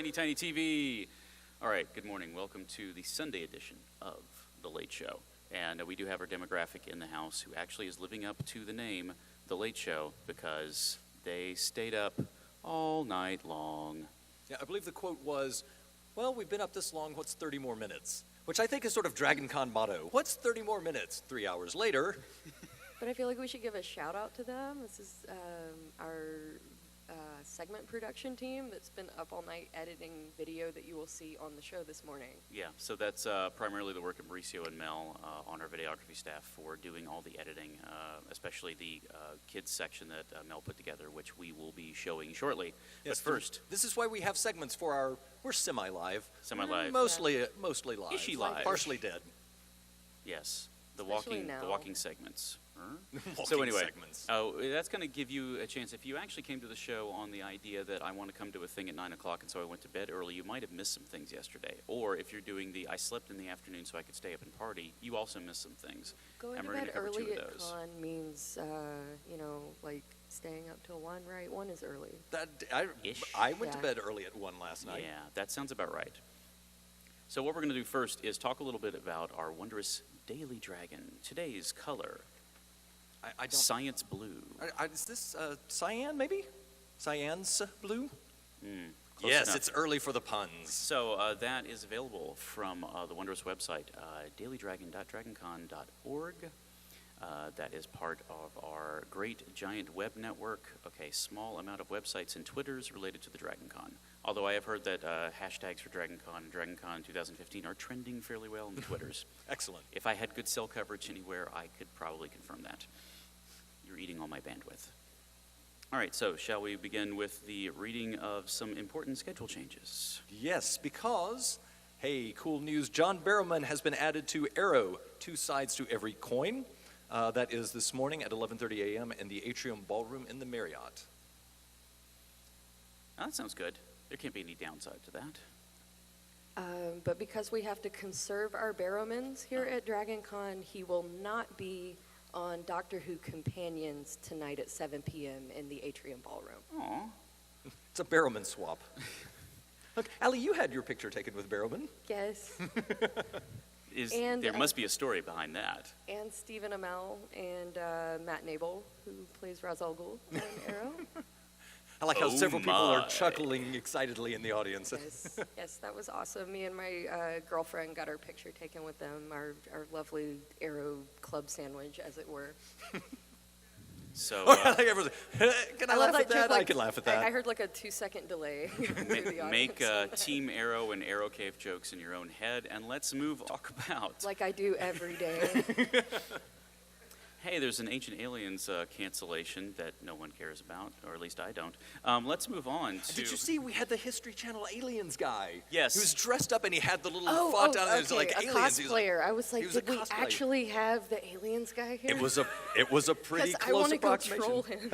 Tiny TV. All right, good morning. Welcome to the Sunday edition of The Late Show. And we do have our demographic in the house who actually is living up to the name, The Late Show, because they stayed up all night long. Yeah, I believe the quote was, well, we've been up this long, what's 30 more minutes? Which I think is sort of DragonCon motto. What's 30 more minutes? 3 hours later. But I feel like we should give a shout out to them. This is our segment production team that's been up all night editing video that you will see on the show this morning. Yeah, so that's primarily the work of Mauricio and Mel on our videography staff for doing all the editing, especially the kids section that Mel put together, which we will be showing shortly. Yes, but first, this is why we have segments for our, we're semi-live. Semi-live. Mostly live. Is she live? Partially dead. Yes, the Especially walking segments. Walking So anyway, segments. that's going to give you a chance. If you actually came to the show on the idea that I want to come to a thing at 9 o'clock and so I went to bed early, you might have missed some things yesterday. Or if you're doing the I slept in the afternoon so I could stay up and party, you also missed some things. Going And to we're gonna bed cover two early of at those. con means, like staying up till 1, right? 1 is early. Ish. I went to Yeah. bed early at 1 last night. Yeah, that sounds about right. So what we're going to do first is talk a little bit about our wondrous Daily Dragon. Today's color, I don't. Science Blue. Is this cyan, maybe? Cyan's blue? Close Yes, enough. it's early for the puns. So that is available from the wondrous website, dailydragon.dragoncon.org. That is part of our great giant web network. Okay, small amount of websites and Twitters related to the DragonCon. Although I have heard that hashtags for DragonCon and DragonCon 2015 are trending fairly well in the Twitters. Excellent. If I had good cell coverage anywhere, I could probably confirm that. You're eating all my bandwidth. All right, so shall we begin with the reading of some important schedule changes? Yes, because, hey, cool news, John Barrowman has been added to Arrow, 2 sides to every coin. That is this morning at 11:30 a.m. in the Atrium Ballroom in the Marriott. Oh, that sounds good. There can't be any downside to that. But because we have to conserve our Barrowmans here at DragonCon, he will not be on Doctor Who Companions tonight at 7 p.m. in the Atrium Ballroom. Aw. It's a Barrowman swap. Look, Allie, you had your picture taken with Barrowman. Yes. There must be a story behind that. And Stephen Amell and Matt Nable, who plays Ra's al Ghul on Arrow. I like how Oh several people are my. chuckling excitedly in the audience. Yes, that was awesome. Me and my girlfriend got our picture taken with them, our lovely Arrow club sandwich, as it were. So I think everyone's like, can I laugh at that? joke, I can laugh at that. I heard like a 2-second delay. through the make audience. Team Arrow and Arrow Cave jokes in your own head, and let's move. Talk about. Like I do every day. Hey, there's an Ancient Aliens cancellation that no one cares about, or at least I don't. Let's move on to. Did you see we had the History Channel aliens guy? Yes. He was dressed up and he had the little font on it. It was like a aliens. He was like- cosplayer. I was like, he was a did we cosplayer. actually have the aliens guy here? It was a pretty Because I close want to go approximation. troll him.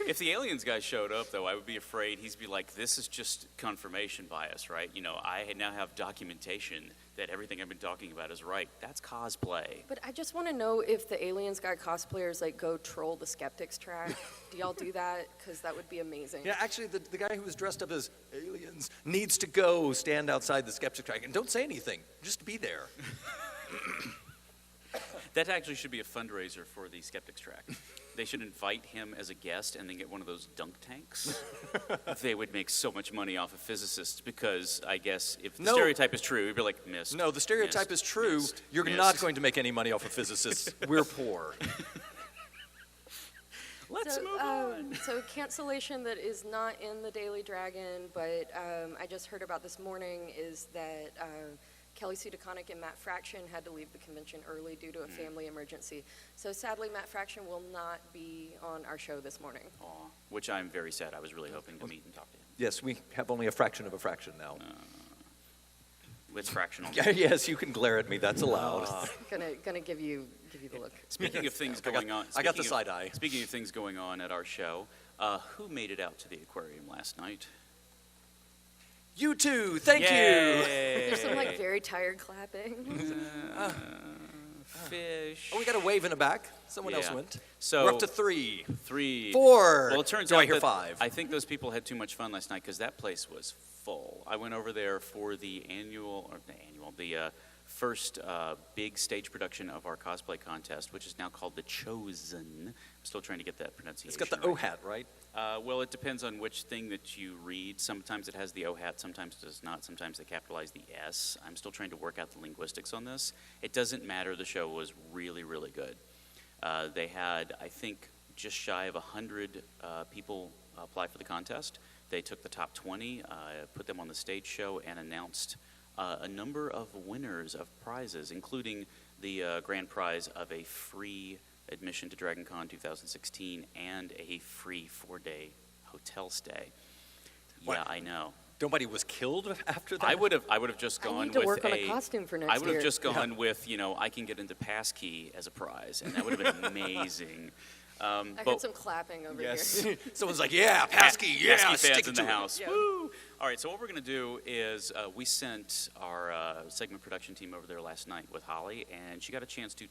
If the aliens guy showed up, though, I would be afraid he'd be like, "This is just confirmation bias, right? You know, I now have documentation that everything I've been talking about is right. That's cosplay." But I just want to know if the aliens guy cosplayers like go troll the skeptics track. Do y'all do that? Because that would be amazing. Yeah, actually, the guy who was dressed up as aliens needs to go stand outside the skeptic track and don't say anything. Just be there. That actually should be a fundraiser for the Skeptics track. They should invite him as a guest and then get one of those dunk tanks. They would make so much money off of physicists because I guess if the No. stereotype is true, it'd be like missed. No, the stereotype missed, is true. missed, You're missed. not going to make any money off of physicists. We're poor. Let's move on. So cancellation that is not in the Daily Dragon, but I just heard about this morning is that Kelly Sue DeConnick and Matt Fraction had to leave the convention early due to a family emergency. So sadly, Matt Fraction will not be on our show this morning. Aw, which I'm very sad. I was really hoping to meet and talk to him. Yes, we have only a fraction of a fraction now. It's fractional. Yes, you can glare at me. That's allowed. Gonna give you the look. Speaking of things I got- going on, I got the speaking of- side eye. Speaking of things going on at our show, who made it out to the aquarium last night? You too. Thank you. There's some like very tired clapping. Fish. Oh, we got a wave in the back. Someone else Yeah. went. So We're up to 3. 3. 4. Well, it turns Do out I hear that 5? I think those people had too much fun last night because that place was full. I went over there for the first big stage production of our cosplay contest, which is now called The Chosen. I'm still trying to get that pronunciation. It's got the right. O-hat, right? Well, it depends on which thing that you read. Sometimes it has the O-hat, sometimes it does not. Sometimes they capitalize the S. I'm still trying to work out the linguistics on this. It doesn't matter. The show was really, really good. They had, I think, just shy of 100 people apply for the contest. They took the top 20, put them on the stage show, and announced a number of winners of prizes, including the grand prize of a free admission to DragonCon 2016 and a free 4-day hotel stay. What? Yeah, I know. Nobody was killed after that? I would have just gone I need to with work on a costume for next I would have year. just gone with, I can get into Passkey as a prize, and that would have been amazing. I heard some clapping over here. Someone's like, yeah, Passkey, yeah, Passkey stick fans it in to the it. house. Yeah. Woo! All right, so what we're going to do is we sent our segment production team over there last night with Holly, and she got a chance to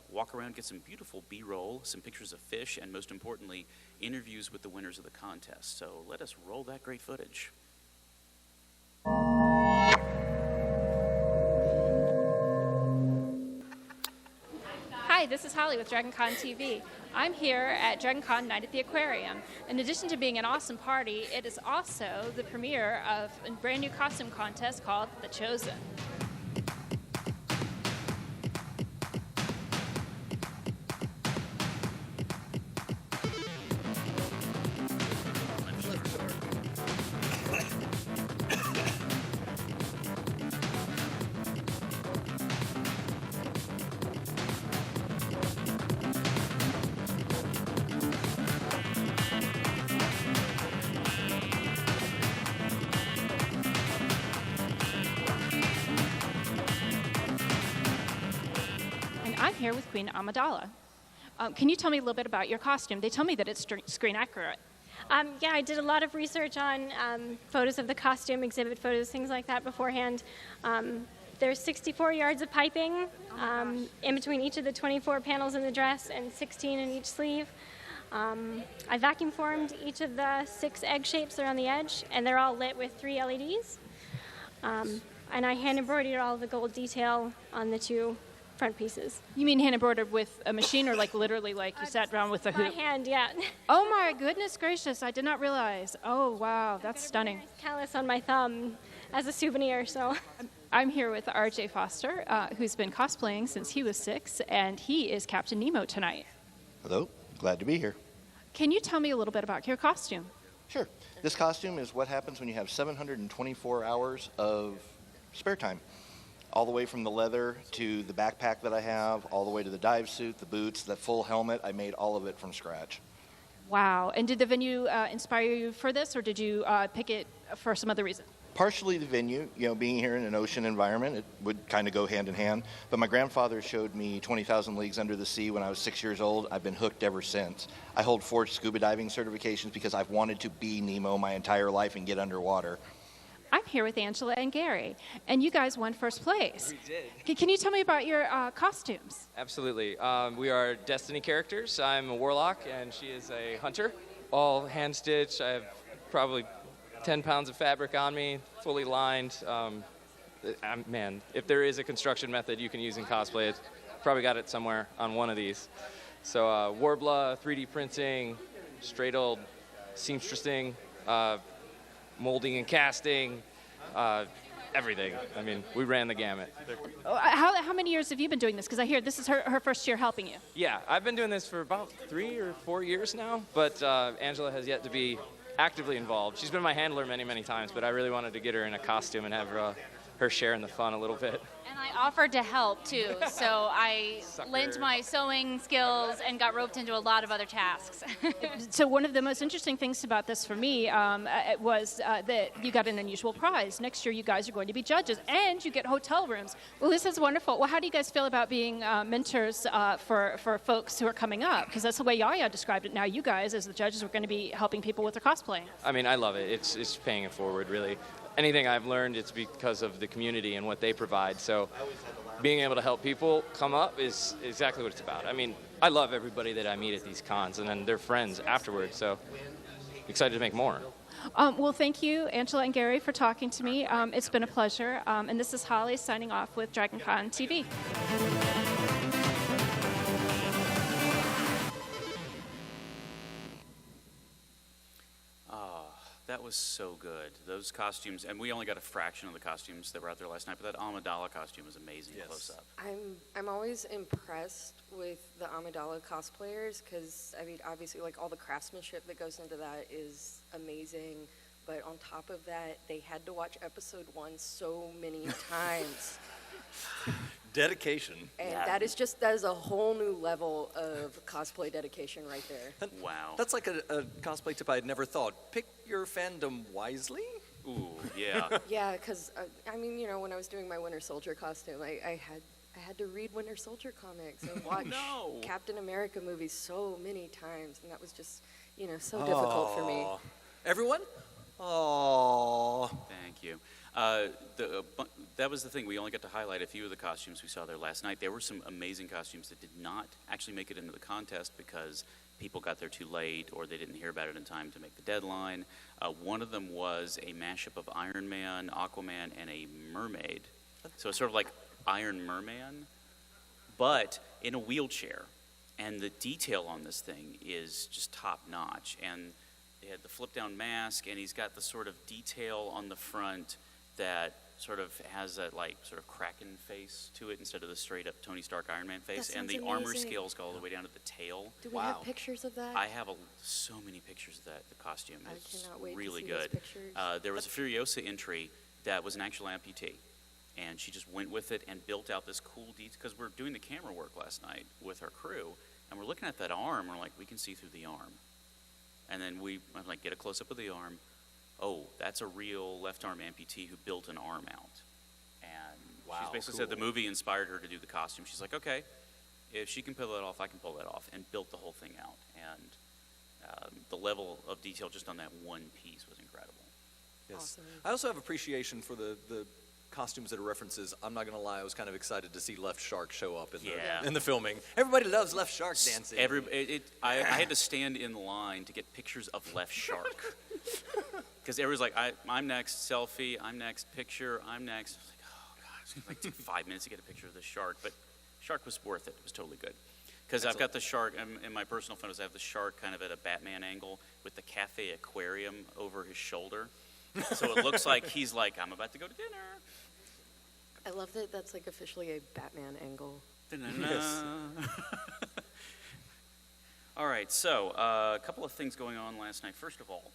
walk around, get some beautiful B-roll, some pictures of fish, and most importantly, interviews with the winners of the contest. So let us roll that great footage. Hi, this is Holly with DragonConTV. I'm here at DragonCon Night at the Aquarium. In addition to being an awesome party, it is also the premiere of a brand new costume contest called The Chosen. I'm here with Queen Amidala. Can you tell me a little bit about your costume? They tell me that it's screen accurate. Yeah, I did a lot of research on photos of the costume, exhibit photos, things like that beforehand. There's 64 yards of piping in between each of the 24 panels in the dress and 16 in each sleeve. I vacuum formed each of the 6 egg shapes that are on the edge, and they're all lit with 3 LEDs. And I hand embroidered all the gold detail on the 2 front pieces. You mean hand embroidered with a machine, or like literally like you sat down with a By hoop? hand, yeah. Oh my goodness gracious, I did not realize. Oh wow, that's stunning. Nice callus on my thumb as a souvenir, so. I'm here with RJ Foster, who's been cosplaying since he was 6, and he is Captain Nemo tonight. Hello, glad to be here. Can you tell me a little bit about your costume? Sure. This costume is what happens when you have 724 hours of spare time. All the way from the leather to the backpack that I have, all the way to the dive suit, the boots, the full helmet. I made all of it from scratch. Wow. And did the venue inspire you for this, or did you pick it for some other reason? Partially the venue, being here in an ocean environment, it would kind of go hand in hand. But my grandfather showed me 20,000 Leagues Under the Sea when I was 6 years old. I've been hooked ever since. I hold 4 scuba diving certifications because I've wanted to be Nemo my entire life and get underwater. I'm here with Angela and Gary, and you guys won first place. We did. Can you tell me about your costumes? Absolutely. We are Destiny characters. I'm a warlock, and she is a hunter. All hand-stitched. I have probably 10 pounds of fabric on me, fully lined. Man, if there is a construction method you can use in cosplay, it's probably got it somewhere on one of these. So Warbler, 3D printing, straight old seamstressing, molding and casting, everything. I mean, we ran the gamut. How many years have you been doing this? Because I hear this is her first year helping you. Yeah, I've been doing this for about 3 or 4 years now, but Angela has yet to be actively involved. She's been my handler many, many times, but I really wanted to get her in a costume and have her share in the fun a little bit. And I offered to help too, so I lent my sewing skills and got roped into a lot of other tasks. So one of the most interesting things about this for me was that you got an unusual prize. Next year you guys are going to be judges, and you get hotel rooms. Well, this is wonderful. Well, how do you guys feel about being mentors for folks who are coming up? Because that's the way Yaya described it. Now you guys, as the judges, are going to be helping people with their cosplaying. I mean, I love it. It's paying it forward, really. Anything I've learned, it's because of the community and what they provide. So being able to help people come up is exactly what it's about. I mean, I love everybody that I meet at these cons, and then they're friends afterwards. So excited to make more. Well, thank you, Angela and Gary, for talking to me. It's been a pleasure. And this is Holly signing off with DragonConTV. That was so good. Those costumes, and we only got a fraction of the costumes that were out there last night, but that Amidala costume was amazing close up. I'm always impressed with the Amidala cosplayers because, I mean, obviously, like, all the craftsmanship that goes into that is amazing. But on top of that, they had to watch episode 1 so many times. Dedication. And that is a whole new level of cosplay dedication right there. Wow. That's like a cosplay tip I had never thought. Pick your fandom wisely? Ooh, yeah. Yeah, because, I mean, you know, when I was doing my Winter Soldier costume, I had to read Winter Soldier comics and watch Captain America movies so many times, and that was just, you know, so difficult for me. Everyone? Aww. Thank you. That was the thing. We only got to highlight a few of the costumes we saw there last night. There were some amazing costumes that did not actually make it into the contest because people got there too late or they didn't hear about it in time to make the deadline. One of them was a mashup of Iron Man, Aquaman, and a mermaid. So it's sort of like Iron Merman, but in a wheelchair. And the detail on this thing is just top notch. And they had the flip down mask, and he's got the sort of detail on the front that sort of has that like sort of Kraken face to it instead of the straight up Tony Stark Iron Man face. And the armor scales go all the way down to the tail. Do we have pictures of that? I have so many pictures of that. The costume is cannot wait really to see good. those pictures. There was a Furiosa entry that was an actual amputee. And she just went with it and built out this cool detail. Because we're doing the camera work last night with our crew. And we're looking at that arm. We're like, we can see through the arm. And then I'm like, get a close-up of the arm. Oh, that's a real left-arm amputee who built an arm out. And she's basically said the movie inspired her to do the costume. She's like, okay, if she can pull that off, I can pull that off. And built the whole thing out. And the level of detail just on that one piece was incredible. Yes. Awesome. I also have appreciation for the costumes that are references. I'm not going to lie, I was kind of excited to see Left Shark show up in the filming. Everybody loves Left Shark dancing. I had to stand in line to get pictures of Left Shark. Because everyone's like, I'm next, selfie, I'm next, picture, I'm next. I was like, oh, God, it's going to take 5 minutes to get a picture of the shark. But shark was worth it. It was totally good. Because I've got the shark, in my personal photos, I have the shark kind of at a Batman angle with the cafe aquarium over his shoulder. So it looks like he's like, I'm about to go to dinner. I love that that's like officially a Batman angle. Yes. All right, so a couple of things going on last night. First of all,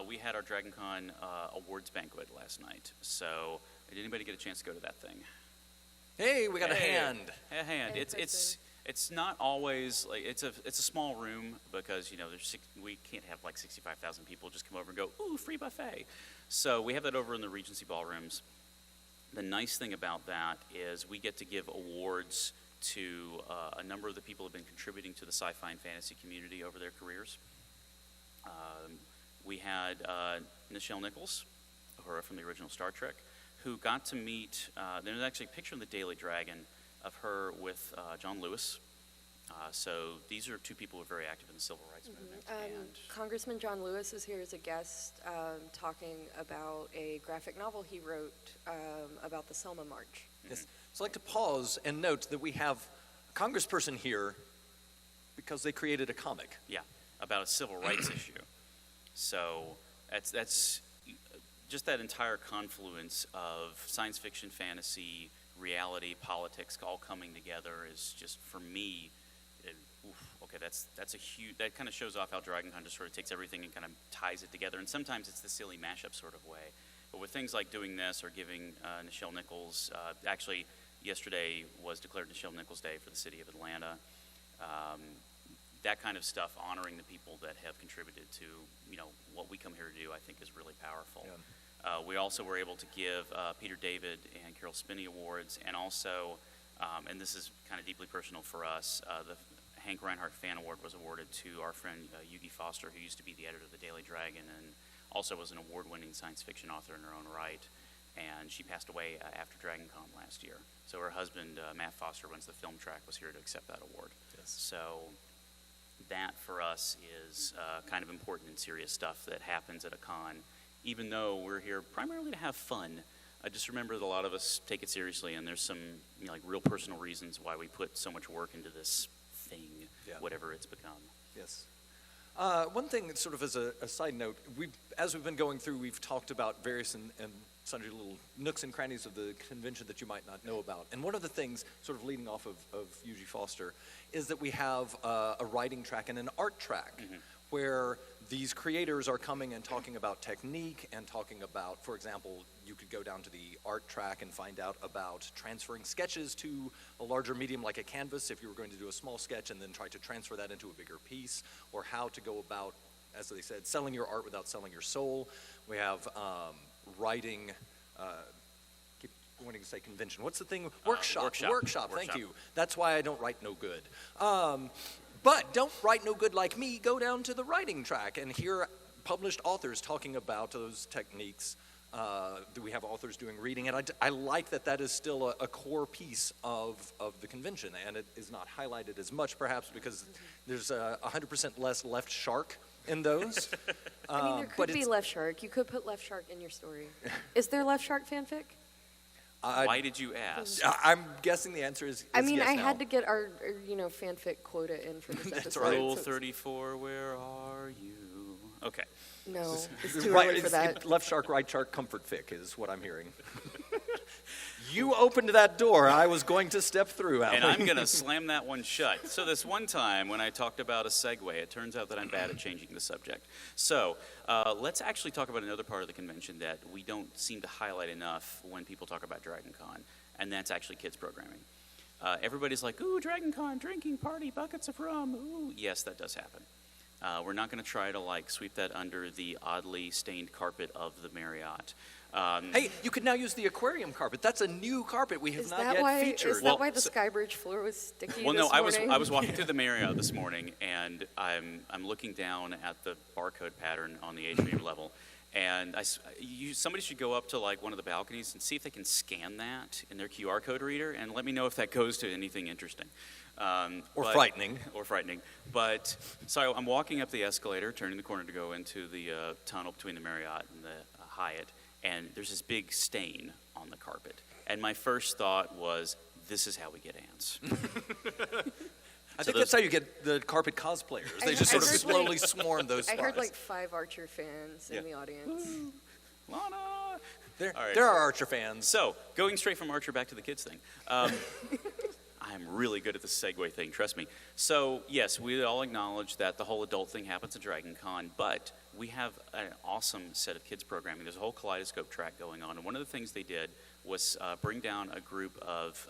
we had our DragonCon awards banquet last night. So did anybody get a chance to go to that thing? Hey, we got a hand. A hand. It's not always like it's a small room because we can't have like 65,000 people just come over and go, ooh, free buffet. So we have that over in the Regency ballrooms. The nice thing about that is we get to give awards to a number of the people who have been contributing to the sci-fi and fantasy community over their careers. We had Nichelle Nichols, from the original Star Trek, who got to meet, there's actually a picture in the Daily Dragon of her with John Lewis. So these are two people who are very active in the civil rights movement. And Congressman John Lewis is here as a guest talking about a graphic novel he wrote about the Selma March. Yes. So I'd like to pause and note that we have a congressperson here because they created a comic. Yeah, about a civil rights issue. So that's just that entire confluence of science fiction, fantasy, reality, politics all coming together is just, for me, that's a huge, that kind of shows off how DragonCon just sort of takes everything and kind of ties it together. And sometimes it's the silly mashup sort of way. But with things like doing this or giving Nichelle Nichols, actually yesterday was declared Nichelle Nichols Day for the city of Atlanta. That kind of stuff, honoring the people that have contributed to, what we come here to do, I think is really powerful. Yeah. We also were able to give Peter David and Carol Spinney awards, and also, and this is kind of deeply personal for us, the Hank Reinhardt Fan Award was awarded to our friend Yugi Foster, who used to be the editor of the Daily Dragon and also was an award-winning science fiction author in her own right. And she passed away after DragonCon last year. So her husband, Matt Foster, runs the film track, was here to accept that award. Yes. So that for us is kind of important and serious stuff that happens at a con. Even though we're here primarily to have fun, I just remember that a lot of us take it seriously, and there's some like real personal reasons why we put so much work into this thing, whatever it's become. Yes. One thing, sort of as a side note, as we've been going through, we've talked about various and sundry little nooks and crannies of the convention that you might not know about. And one of the things, sort of leading off of UG Foster, is that we have a writing track and an art track, where these creators are coming and talking about technique and talking about, for example, you could go down to the art track and find out about transferring sketches to a larger medium like a canvas if you were going to do a small sketch and then try to transfer that into a bigger piece, or how to go about, as they said, selling your art without selling your soul. We have writing, keep wanting to say convention. What's the thing? Workshop. Thank you. That's why I don't write no good. But don't write no good like me. Go down to the writing track and hear published authors talking about those techniques. We have authors doing reading, and I like that is still a core piece of the convention, and it is not highlighted as much, perhaps because there's 100% less left shark in those. I mean, there could be left shark. You could put left shark in your story. Is there left shark fanfic? Why did you ask? I'm guessing the answer is I mean, yes I now. had to get our fanfic quota in for this episode. right. Rule 34, where are you? Okay. No, it's too Right, early for that. left shark, right shark, comfort fic is what I'm hearing. You opened that door. I was going to step through, Alan. And I'm going to slam that one shut. So this one time when I talked about a segue, it turns out that I'm bad at changing the subject. So let's actually talk about another part of the convention that we don't seem to highlight enough when people talk about DragonCon, and that's actually kids programming. Everybody's like, ooh, DragonCon, drinking, party, buckets of rum. Ooh, yes, that does happen. We're not going to try to sweep that under the oddly stained carpet of the Marriott. Hey, you could now use the aquarium carpet. That's a new carpet we have Is not that yet why? featured. Is that why the Skybridge floor was sticky? Well, no, this morning? I was walking through the Marriott this morning, and I'm looking down at the barcode pattern on the atrium level, and somebody should go up to one of the balconies and see if they can scan that in their QR code reader, and let me know if that goes to anything interesting. Frightening. Or frightening. But, so I'm walking up the escalator, turning the corner to go into the tunnel between the Marriott and the Hyatt, and there's this big stain on the carpet. And my first thought was, this is how we get ants. I think that's how you get the carpet cosplayers. They just sort of slowly swarm those spots. I heard 5 Archer fans in the audience. Lana! There All right. are Archer fans. So, going straight from Archer back to the kids thing. I'm really good at the segue thing, trust me. So, yes, we all acknowledge that the whole adult thing happens at DragonCon, but we have an awesome set of kids programming. There's a whole kaleidoscope track going on, and one of the things they did was bring down a group of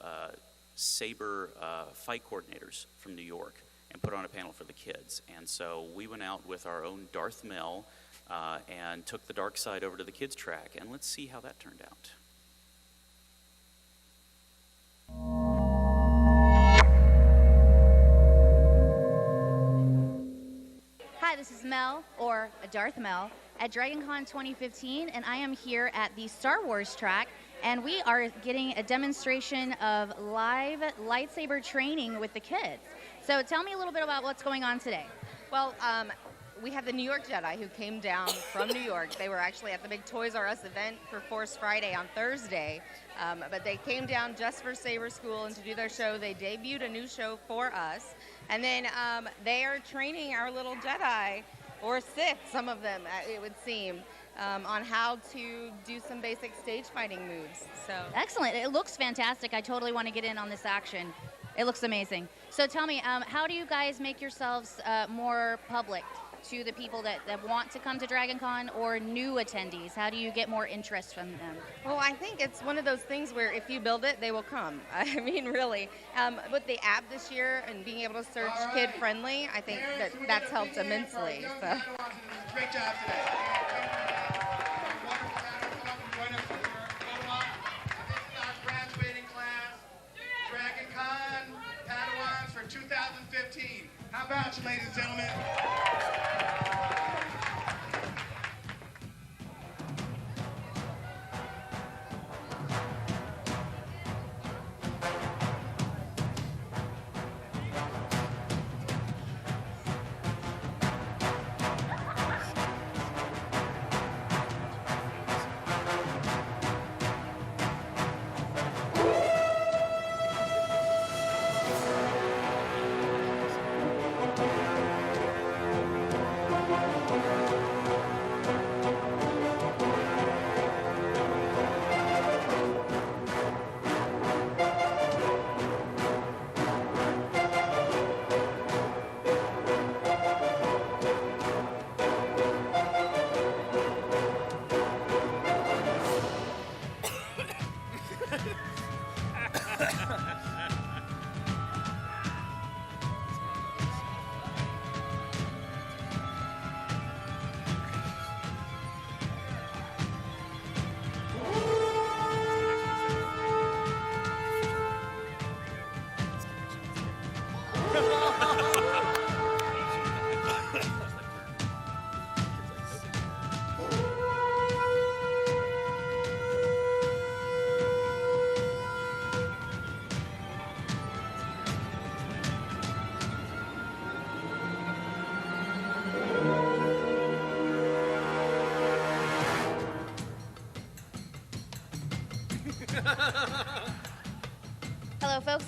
saber fight coordinators from New York and put on a panel for the kids. And so we went out with our own Darth Mel and took the dark side over to the kids track, and let's see how that turned out. Hi, this is Mel, or Darth Mel, at DragonCon 2015, and I am here at the Star Wars track, and we are getting a demonstration of live lightsaber training with the kids. So tell me a little bit about what's going on today. Well, we have the New York Jedi who came down from New York. They were actually at the big Toys R Us event for Force Friday on Thursday, but they came down just for Saber School and to do their show. They debuted a new show for us, and then they are training our little Jedi, or Sith, some of them, it would seem, on how to do some basic stage fighting moves. So Excellent. It looks fantastic. I totally want to get in on this action. It looks amazing. So tell me, how do you guys make yourselves more public to the people that want to come to DragonCon or new attendees? How do you get more interest from them? Well, I think it's one of those things where if you build it, they will come. I mean, really. With the app this year and being able to search kid-friendly, I think that's helped immensely. So. Great job today. Graduating class, DragonCon Padawans for 2015. How about you, ladies and gentlemen?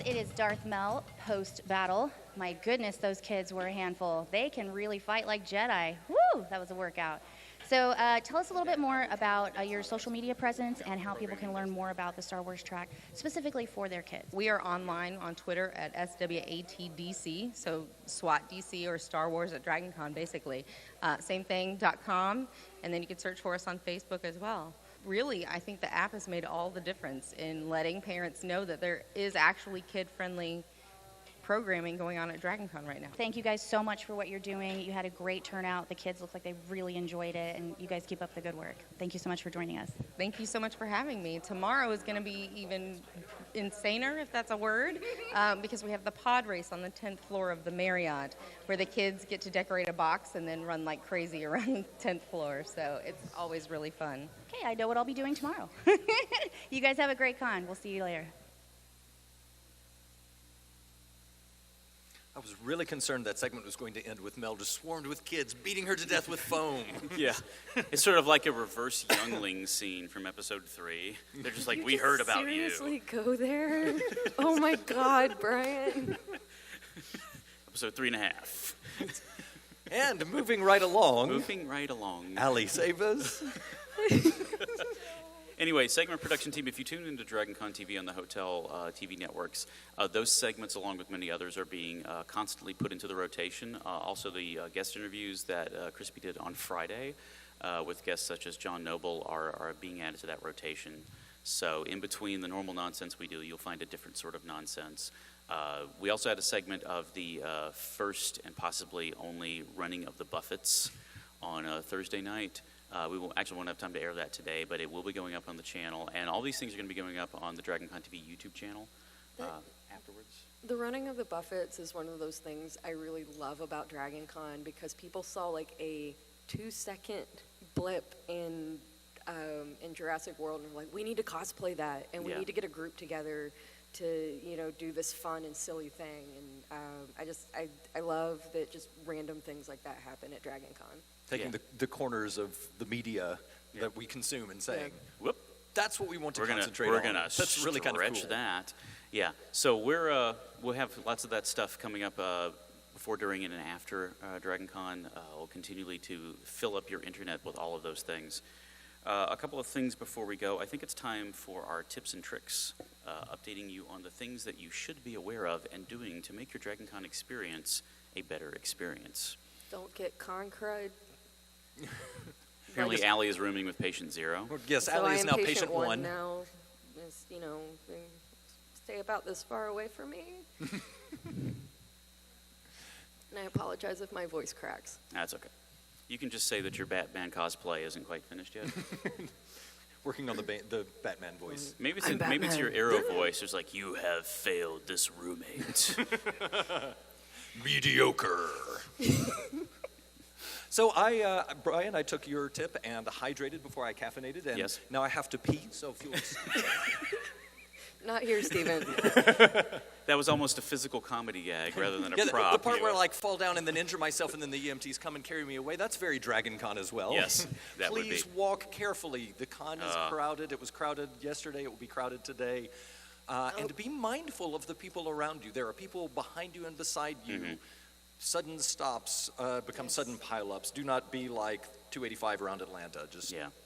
it is Darth Mel post-battle. My goodness, those kids were a handful. They can really fight like Jedi. Woo, that was a workout. So tell us a little bit more about your social media presence and how people can learn more about the Star Wars track, specifically for their kids. We are online on Twitter at SWATDC, so SWAT DC or Star Wars at DragonCon, basically. Same thing, .com, and then you can search for us on Facebook as well. Really, I think the app has made all the difference in letting parents know that there is actually kid-friendly programming going on at DragonCon right now. Thank you guys so much for what you're doing. You had a great turnout. The kids look like they really enjoyed it, and you guys keep up the good work. Thank you so much for joining us. Thank you so much for having me. Tomorrow is going to be even insaner, if that's a word, because we have the pod race on the 10th floor of the Marriott, where the kids get to decorate a box and then run like crazy around the 10th floor. So it's always really fun. Okay, I know what I'll be doing tomorrow. You guys have a great con. We'll see you later. I was really concerned that segment was going to end with Mel just swarmed with kids, beating her to death with foam. Yeah. It's sort of like a reverse Youngling scene from episode 3. They're just like, we heard about you. Seriously go there? Oh my God, Brian. Episode 3.5. And moving right along. Moving right along. Ali, save us. Anyway, segment production team, if you tune into DragonConTV on the hotel TV networks, those segments, along with many others, are being constantly put into the rotation. Also, the guest interviews that Crispy did on Friday with guests such as John Noble are being added to that rotation. So in between the normal nonsense we do, you'll find a different sort of nonsense. We also had a segment of the first and possibly only running of the Buffets on Thursday night. We won't have time to air that today, but it will be going up on the channel. And all these things are going to be going up on the DragonConTV YouTube channel afterwards. The running of the Buffets is one of those things I really love about DragonCon because people saw like a 2-second blip in Jurassic World and were like, we need to cosplay that and we need to get a group together to, do this fun and silly thing. And I love that just random things like that happen at DragonCon. Taking the corners of the media that we consume and saying, whoop, that's what we want to concentrate on. We're going to That's really kind of cool. stretch that. Yeah, so we'll have lots of that stuff coming up before, during, and after DragonCon. We'll continually to fill up your internet with all of those things. A couple of things before we go. I think it's time for our tips and tricks, updating you on the things that you should be aware of and doing to make your DragonCon experience a better experience. Don't get con crud. Apparently, Allie is rooming with patient 0. Well, yes, So Allie I is am now patient 1. now. Is, stay about this far away from me. And I apologize if my voice cracks. That's okay. You can just say that your Batman cosplay isn't quite finished yet. Working on the Batman voice. Maybe it's your Arrow voice. It's like, you have failed this roommate. Mediocre. So Brian, I took your tip and hydrated before I caffeinated, and now I have to pee, so if you'll... Not here, Steven. That was almost a physical comedy gag rather than a prop. The part where I like fall down and then injure myself and then the EMTs come and carry me away, that's very DragonCon as well. Yes, that would be. Please walk carefully. The con is crowded. It was crowded yesterday. It will be crowded today. And be mindful of the people around you. There are people behind you and beside you. Mm-hmm. Sudden stops become sudden pileups. Do not be like 285 around Atlanta.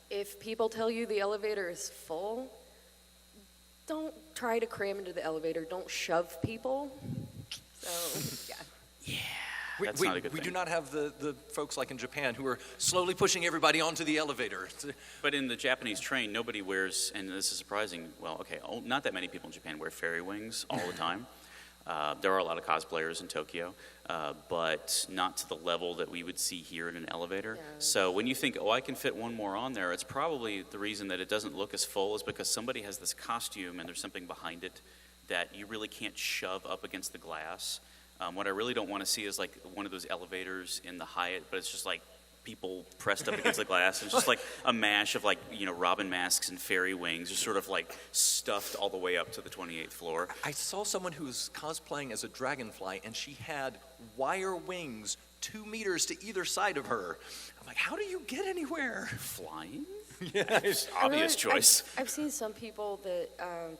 If people tell you the elevator is full, don't try to cram into the elevator. Don't shove people. So, yeah. That's not a good thing. We do not have the folks like in Japan who are slowly pushing everybody onto the elevator. But in the Japanese train, nobody wears, and this is surprising, not that many people in Japan wear fairy wings all the time. There are a lot of cosplayers in Tokyo, but not to the level that we would see here in an elevator. Yeah. So when you think, I can fit one more on there, it's probably the reason that it doesn't look as full is because somebody has this costume and there's something behind it that you really can't shove up against the glass. What I really don't want to see is like one of those elevators in the Hyatt, but it's just like people pressed up against the glass. It's just like a mash of robin masks and fairy wings, just sort of like stuffed all the way up to the 28th floor. I saw someone who was cosplaying as a dragonfly, and she had wire wings 2 meters to either side of her. I'm like, how do you get anywhere? Flying? Yeah, obvious choice. I've seen some people that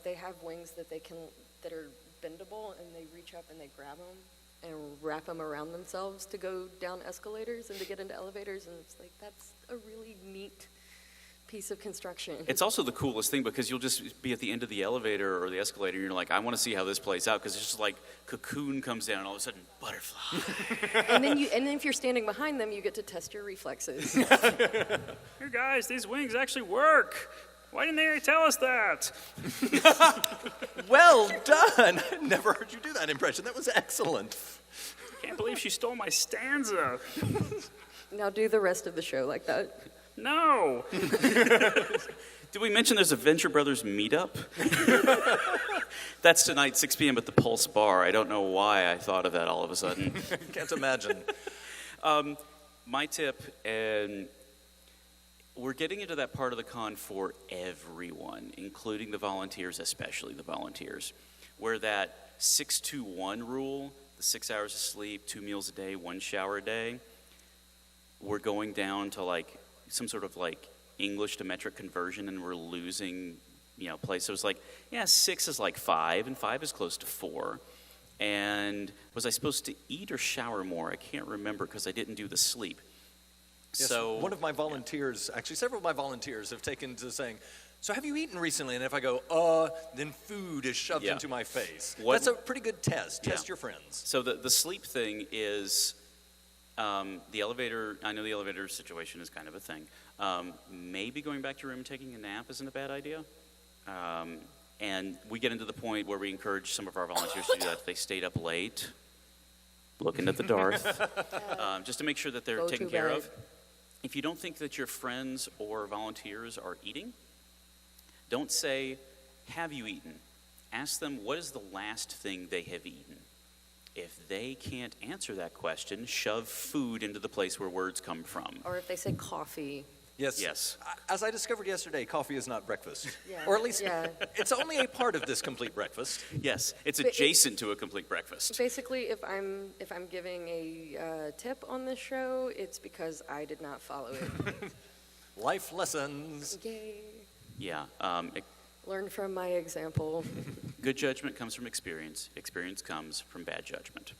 they have wings that are bendable, and they reach up and they grab them and wrap them around themselves to go down escalators and to get into elevators, and it's like, that's a really neat piece of construction. It's also the coolest thing because you'll just be at the end of the elevator or the escalator and you're like, I want to see how this plays out, because it's just like cocoon comes down and all of a sudden butterfly. and then if you're standing behind them, you get to test your reflexes. Here guys, these wings actually work. Why didn't they tell us that? Well done. I never heard you do that impression. That was excellent. Can't believe she stole my stanza. Now do the rest of the show like that. No. Did we mention there's a Venture Brothers meetup? That's tonight, 6 p.m. at the Pulse Bar. I don't know why I thought of that all of a sudden. Can't imagine. My tip, and we're getting into that part of the con for everyone, including the volunteers, especially the volunteers, where that 6-2-1 rule, the 6 hours of sleep, 2 meals a day, 1 shower a day, we're going down to like some sort of like English to metric conversion, and we're losing, place. So it's like, 6 is like 5, and 5 is close to 4. And was I supposed to eat or shower more? I can't remember because I didn't do the sleep. Yes, So one of my volunteers, actually several of my volunteers have taken to saying, so have you eaten recently? And if I go, then food is shoved into my face. That's a pretty good test. Test your friends. So the sleep thing is the elevator. I know the elevator situation is kind of a thing. Maybe going back to your room and taking a nap isn't a bad idea. And we get into the point where we encourage some of our volunteers to do that if they stayed up late, looking at the Darth, just to make sure that they're Go taken to care bed. of. If you don't think that your friends or volunteers are eating, don't say, have you eaten? Ask them, what is the last thing they have eaten? If they can't answer that question, shove food into the place where words come from. Or if they say coffee. Yes. As I discovered yesterday, coffee is not breakfast. Yeah. Or at least it's only a part of this complete breakfast. Yes, it's But adjacent to a complete breakfast. Basically, if I'm giving a tip on this show, it's because I did not follow it. Life lessons. Yay. Yeah. Learn from my example. Good judgment comes from experience. Experience comes from bad judgment.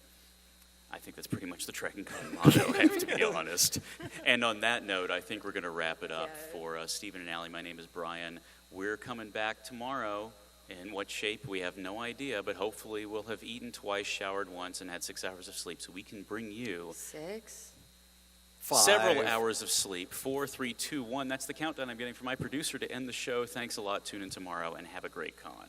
I think that's pretty much the DragonCon motto, I have to be honest. And on that note, I think we're going to wrap it up for Stephen and Allie. My name is Brian. We're coming back tomorrow. In what shape, we have no idea, but hopefully we'll have eaten twice, showered once, and had 6 hours of sleep, so we can bring you 6? 5. several hours of sleep. 4, 3, 2, 1. That's the countdown I'm getting from my producer to end the show. Thanks a lot. Tune in tomorrow, and have a great con.